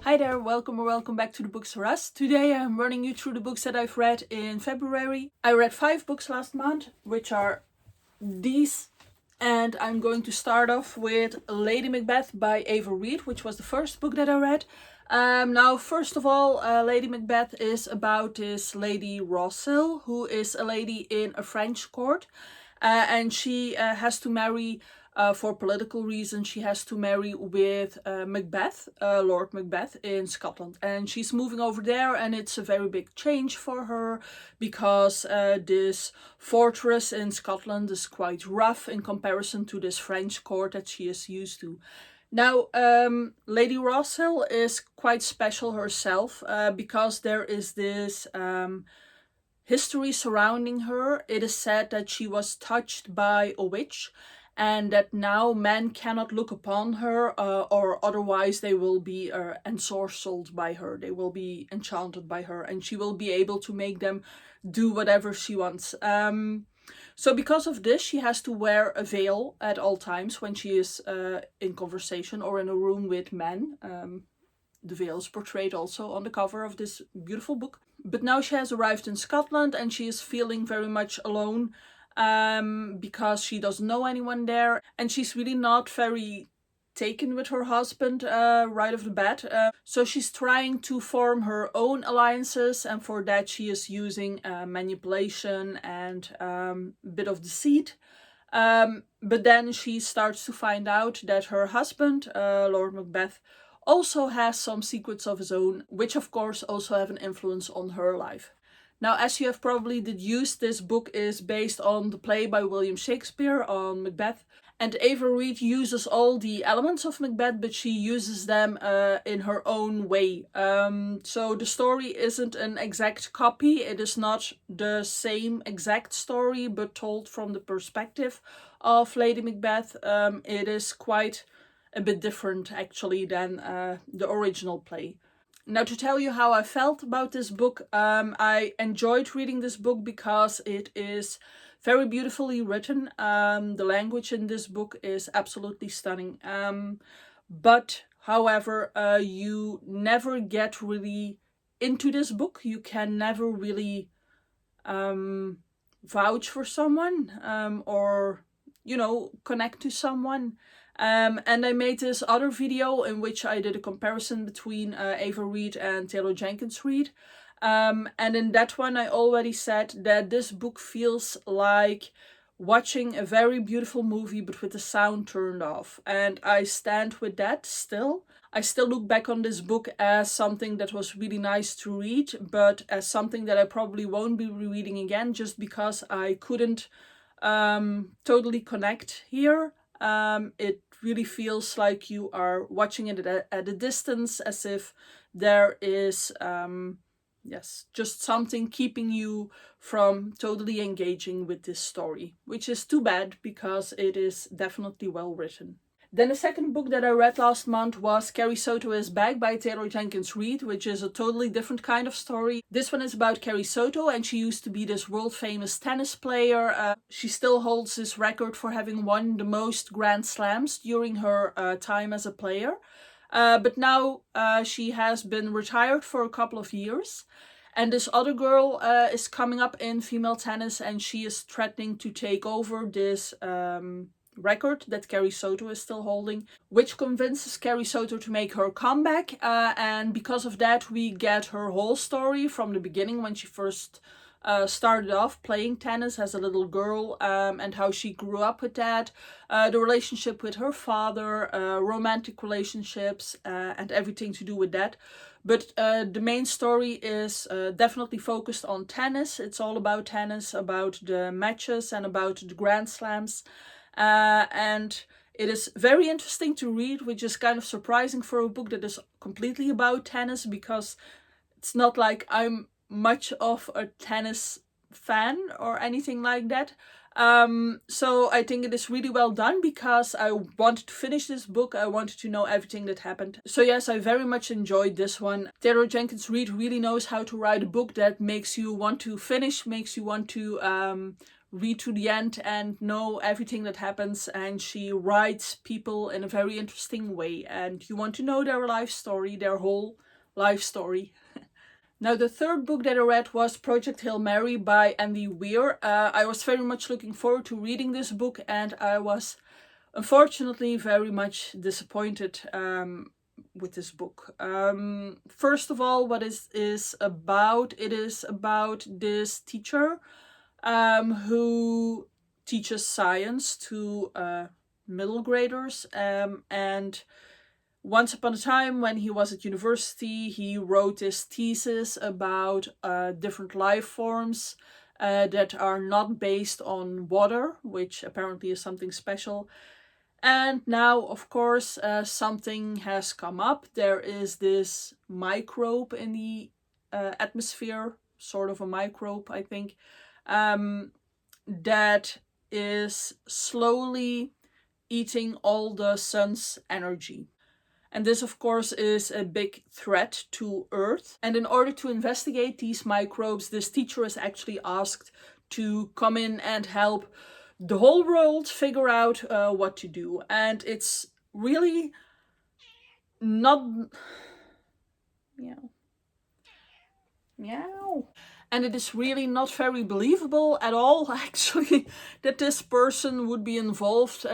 Hi there, welcome or welcome back to the Books for Us. Today I'm running you through the books that I've read in February. I read 5 books last month, which are these. And I'm going to start off with Lady Macbeth by Ava Reid, which was the first book that I read. Now, first of all, Lady Macbeth is about this Lady Rossel, who is a lady in a French court. And she has to marry, for political reasons, she has to marry with Macbeth, Lord Macbeth in Scotland. And she's moving over there, and it's a very big change for her because this fortress in Scotland is quite rough in comparison to this French court that she is used to. Now, Lady Rossel is quite special herself because there is this history surrounding her. It is said that she was touched by a witch and that now men cannot look upon her or otherwise they will be ensorcelled by her. They will be enchanted by her and she will be able to make them do whatever she wants. So because of this, she has to wear a veil at all times when she is in conversation or in a room with men. The veil is portrayed also on the cover of this beautiful book. But now she has arrived in Scotland and she is feeling very much alone because she doesn't know anyone there. And she's really not very taken with her husband right off the bat. So she's trying to form her own alliances, and for that she is using manipulation and a bit of deceit. But then she starts to find out that her husband, Lord Macbeth, also has some secrets of his own, which of course also have an influence on her life. Now, as you have probably deduced, this book is based on the play by William Shakespeare on Macbeth. And Ava Reid uses all the elements of Macbeth, but she uses them in her own way. So the story isn't an exact copy. It is not the same exact story, but told from the perspective of Lady Macbeth. It is quite a bit different actually than the original play. Now, to tell you how I felt about this book, I enjoyed reading this book because it is very beautifully written. The language in this book is absolutely stunning. But, however, you never get really into this book. You can never really vouch for someone or, connect to someone. And I made this other video in which I did a comparison between Ava Reid and Taylor Jenkins Reid. And in that one I already said that this book feels like watching a very beautiful movie but with the sound turned off. And I stand with that still. I still look back on this book as something that was really nice to read, but as something that I probably won't be rereading again just because I couldn't totally connect here. It really feels like you are watching it at a distance, as if there is just something keeping you from totally engaging with this story, which is too bad because it is definitely well written. Then the second book that I read last month was Carrie Soto is Back by Taylor Jenkins Reid, which is a totally different kind of story. This one is about Carrie Soto, and she used to be this world famous tennis player. She still holds this record for having won the most Grand Slams during her time as a player. But now she has been retired for a couple of years. And this other girl is coming up in female tennis, and she is threatening to take over this record that Carrie Soto is still holding, which convinces Carrie Soto to make her comeback. And because of that, we get her whole story from the beginning when she first started off playing tennis as a little girl, and how she grew up with that, the relationship with her father, romantic relationships, and everything to do with that. But the main story is definitely focused on tennis. It's all about tennis, about the matches and about the Grand Slams. And it is very interesting to read, which is kind of surprising for a book that is completely about tennis, because it's not like I'm much of a tennis fan or anything like that. So I think it is really well done because I wanted to finish this book. I wanted to know everything that happened. So yes, I very much enjoyed this one. Taylor Jenkins Reid really knows how to write a book that makes you want to finish, makes you want to read to the end and know everything that happens, and she writes people in a very interesting way, and you want to know their life story, their whole life story. Now, the third book that I read was Project Hail Mary by Andy Weir. I was very much looking forward to reading this book, and I was unfortunately very much disappointed with this book. First of all, what is about, it is about this teacher who teaches science to middle graders, and once upon a time, when he was at university, he wrote this thesis about different life forms that are not based on water, which apparently is something special. And now, of course, something has come up. There is this microbe in the atmosphere, sort of a microbe, I think, that is slowly eating all the sun's energy. And this, of course, is a big threat to Earth. And in order to investigate these microbes, this teacher is actually asked to come in and help the whole world figure out what to do. And it's really not... Meow. Meow. And it is really not very believable at all, actually, that this person would be involved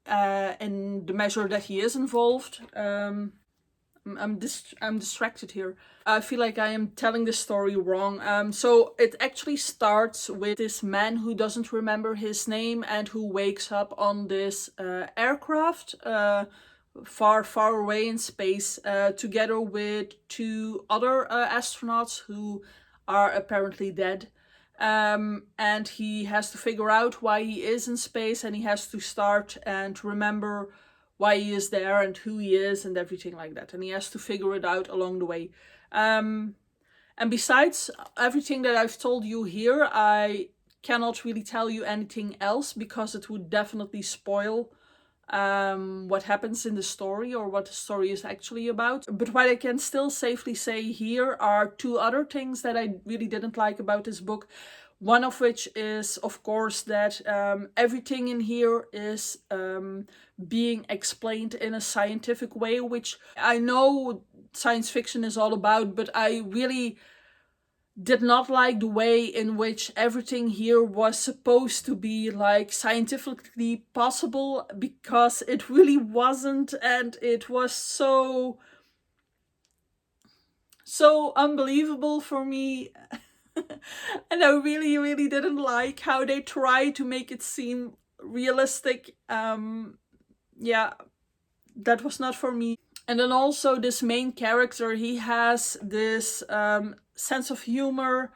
in the measure that he is involved. I'm distracted here. I feel like I am telling the story wrong. So it actually starts with this man who doesn't remember his name and who wakes up on this aircraft far, far away in space, together with two other astronauts who are apparently dead. And he has to figure out why he is in space, and he has to start and remember why he is there and who he is and everything like that. And he has to figure it out along the way. And besides everything that I've told you here, I cannot really tell you anything else because it would definitely spoil what happens in the story or what the story is actually about. But what I can still safely say here are two other things that I really didn't like about this book. One of which is, of course, that everything in here is being explained in a scientific way, which I know science fiction is all about, but I really did not like the way in which everything here was supposed to be like scientifically possible, because it really wasn't, and it was so unbelievable for me. And I really, really didn't like how they try to make it seem realistic. Yeah, that was not for me. And then also this main character, he has this sense of humor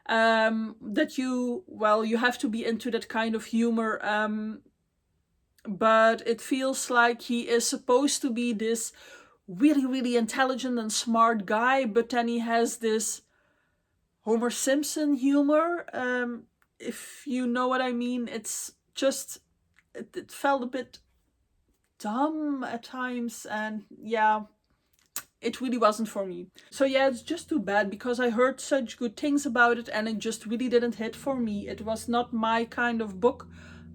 that you have to be into that kind of humor. But it feels like he is supposed to be this really, really intelligent and smart guy, but then he has this Homer Simpson humor, if you know what I mean. It's just, it felt a bit dumb at times, and yeah, it really wasn't for me. So yeah, it's just too bad, because I heard such good things about it and it just really didn't hit for me. It was not my kind of book,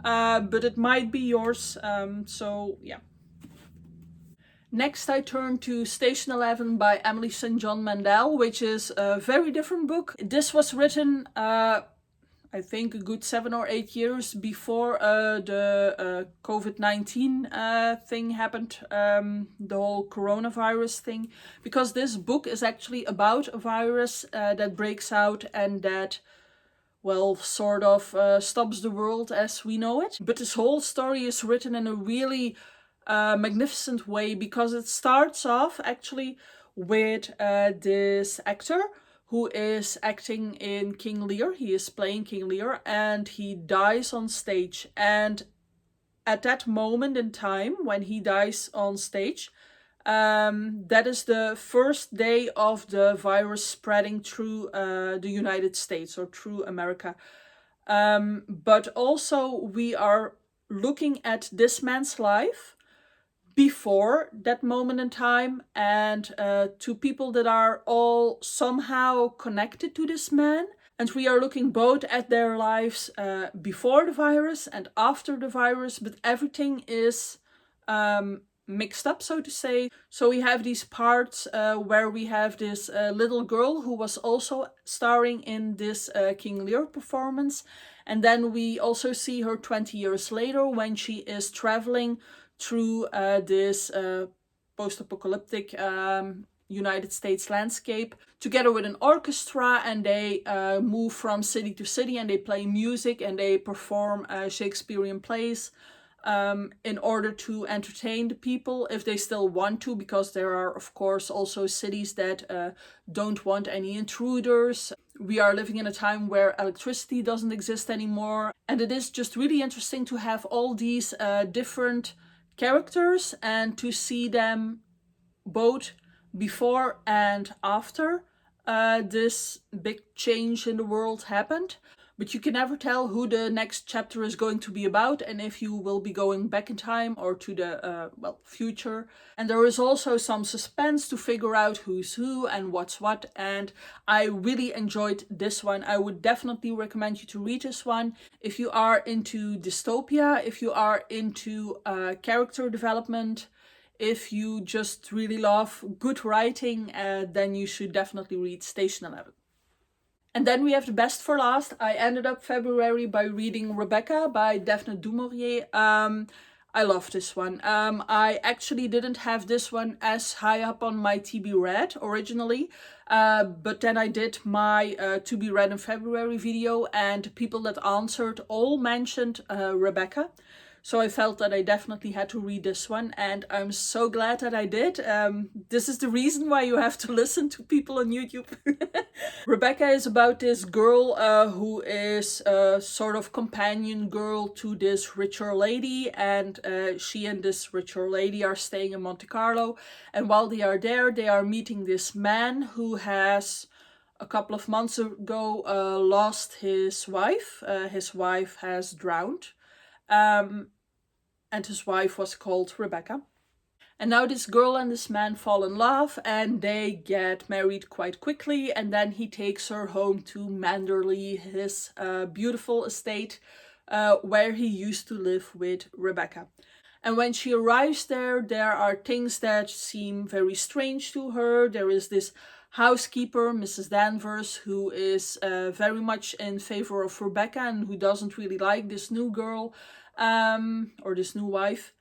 but it might be yours, so yeah. Next, I turn to Station 11 by Emily St. John Mandel, which is a very different book. This was written, I think, a good 7 or 8 years before the COVID-19 thing happened, the whole coronavirus thing. Because this book is actually about a virus that breaks out and that, well, sort of stops the world as we know it. But this whole story is written in a really magnificent way, because it starts off actually with this actor who is acting in King Lear. He is playing King Lear, and he dies on stage. And at that moment in time, when he dies on stage, that is the first day of the virus spreading through the United States, or through America. But also we are looking at this man's life before that moment in time, and to people that are all somehow connected to this man. And we are looking both at their lives before the virus and after the virus, but everything is mixed up, so to say. So we have these parts where we have this little girl who was also starring in this King Lear performance. And then we also see her 20 years later when she is traveling through this post-apocalyptic United States landscape together with an orchestra, and they move from city to city and they play music and they perform Shakespearean plays in order to entertain the people if they still want to, because there are of course also cities that don't want any intruders. We are living in a time where electricity doesn't exist anymore, and it is just really interesting to have all these different characters and to see them both before and after this big change in the world happened. But you can never tell who the next chapter is going to be about and if you will be going back in time or to the future. And there is also some suspense to figure out who's who and what's what. And I really enjoyed this one. I would definitely recommend you to read this one if you are into dystopia, if you are into character development. If you just really love good writing, then you should definitely read Station 11. And then we have the best for last. I ended up February by reading Rebecca by Daphne du Maurier. I love this one. I actually didn't have this one as high up on my to be read originally, but then I did my to be read in February video, and people that answered all mentioned Rebecca. So I felt that I definitely had to read this one, and I'm so glad that I did. This is the reason why you have to listen to people on YouTube. Rebecca is about this girl who is a sort of companion girl to this richer lady, and she and this richer lady are staying in Monte Carlo. And while they are there, they are meeting this man who has a couple of months ago lost his wife. His wife has drowned. And his wife was called Rebecca. And now this girl and this man fall in love and they get married quite quickly, and then he takes her home to Manderley, his beautiful estate where he used to live with Rebecca. And when she arrives there, there are things that seem very strange to her. There is this housekeeper, Mrs. Danvers, who is very much in favor of Rebecca and who doesn't really like this new girl. Or this new wife.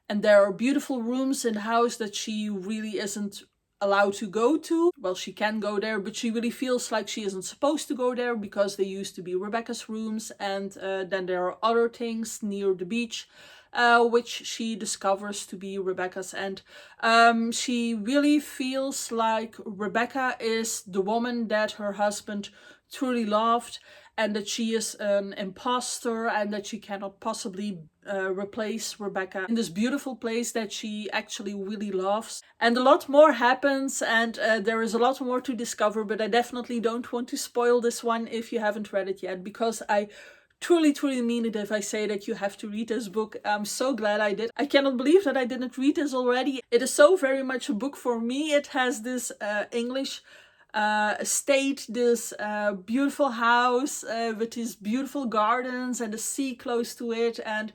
And there are beautiful rooms in the house that she really isn't allowed to go to. Well, she can go there, but she really feels like she isn't supposed to go there because they used to be Rebecca's rooms. And then there are other things near the beach which she discovers to be Rebecca's. And she really feels like Rebecca is the woman that her husband truly loved, and that she is an imposter and that she cannot possibly replace Rebecca in this beautiful place that she actually really loves. And a lot more happens, and there is a lot more to discover, but I definitely don't want to spoil this one if you haven't read it yet, because I truly mean it if I say that you have to read this book. I'm so glad I did. I cannot believe that I didn't read this already. It is so very much a book for me. It has this English estate, this beautiful house with these beautiful gardens and the sea close to it, and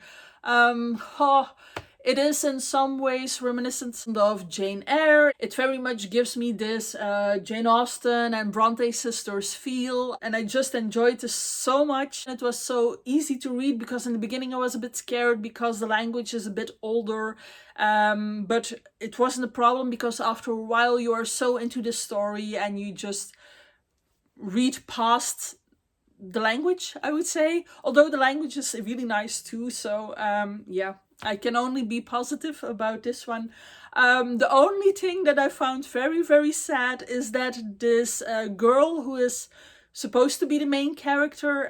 it is in some ways reminiscent of Jane Eyre. It very much gives me this Jane Austen and Bronte sisters feel, and I just enjoyed this so much. It was so easy to read because in the beginning I was a bit scared because the language is a bit older, but it wasn't a problem because after a while you are so into the story and you just read past the language, I would say, although the language is really nice too. So yeah, I can only be positive about this one. The only thing that I found very sad is that this girl who is supposed to be the main character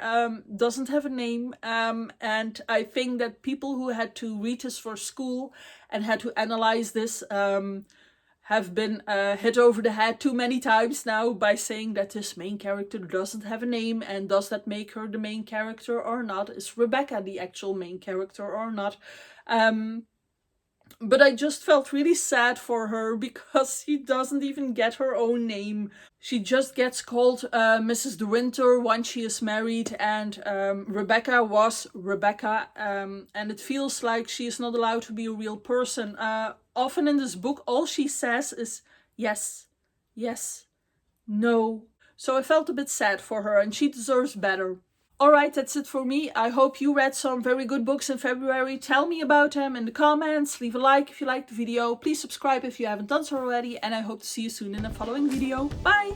doesn't have a name, and I think that people who had to read this for school and had to analyze this have been hit over the head too many times now by saying that this main character doesn't have a name, and does that make her the main character or not? Is Rebecca the actual main character or not? But I just felt really sad for her because she doesn't even get her own name. She just gets called Mrs. De Winter once she is married, and Rebecca was Rebecca, and it feels like she is not allowed to be a real person. Often in this book, all she says is yes, yes, no. So I felt a bit sad for her, and she deserves better. Alright, that's it for me. I hope you read some very good books in February. Tell me about them in the comments. Leave a like if you liked the video. Please subscribe if you haven't done so already. And I hope to see you soon in a following video. Bye!